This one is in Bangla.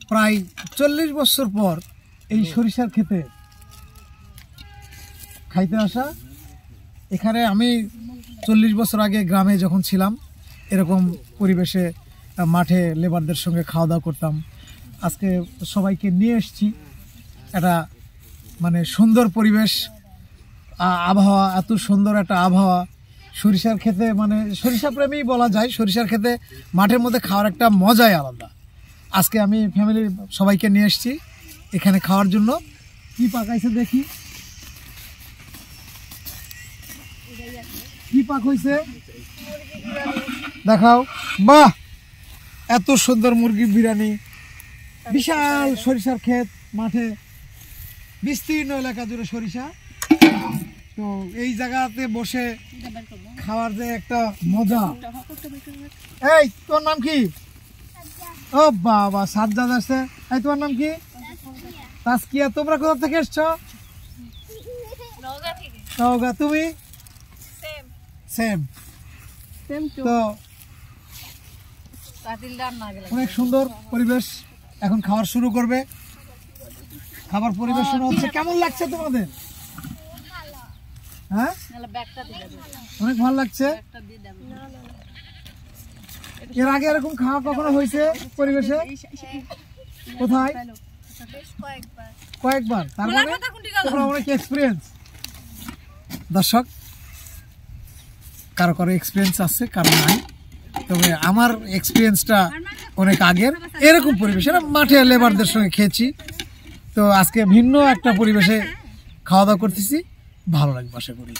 প্রায় 40 বছর পর এই সরিষার ক্ষেতে খাইতে আসা। এখানে আমি 40 বছর আগে গ্রামে যখন ছিলাম এরকম পরিবেশে মাঠে লেবারদের সঙ্গে খাওয়া দাওয়া করতাম। আজকে সবাইকে নিয়ে এসেছি, একটা মানে সুন্দর পরিবেশ, আবহাওয়া, এত সুন্দর একটা আবহাওয়া। সরিষার ক্ষেতে মানে সরিষা প্রেমী বলা যায়। সরিষার ক্ষেতে মাঠের মধ্যে খাওয়ার একটা মজাই আলাদা। আজকে আমি ফ্যামিলির সবাইকে নিয়ে এসেছি এখানে খাওয়ার জন্য। কি পাকাইছে দেখি, কি পাক হয়েছে দেখাও। বাহ, এত সুন্দর মুরগির বিরিয়ানি। বিশাল সরিষার ক্ষেত, মাঠে বিস্তীর্ণ এলাকা জুড়ে সরিষা। তো এই জায়গাতে বসে খাওয়ার যে একটা মজা। এই তোর নাম কি? ও বাবা, সাজ্জাদ আসছে। এই তোমার নাম কি? তাসকিয়া। তোমরা কোথা থেকে এসছো? নওগাঁ। তুমি? সেম। তো অনেক সুন্দর পরিবেশ। এখন খাবার শুরু করবে। খাবার পরিবেশন হচ্ছে। কেমন লাগছে তোমাদের? হ্যাঁ, অনেক ভালো লাগছে। এর আগে এরকম খাওয়া কখনো হয়েছে পরিবেশে? কোথায়? কয়েকবার। তার মানে তোমরা অনেক এক্সপিরিয়েন্স। দর্শক, কারো কারো এক্সপিরিয়েন্স আছে, কারো নাই। তবে আমার এক্সপিরিয়েন্সটা অনেক আগের। এরকম পরিবেশে মাঠে লেবারদের সঙ্গে খেয়েছি। তো আজকে ভিন্ন একটা পরিবেশে খাওয়া দাওয়া করতেছি, ভালো লাগবে আশা করি।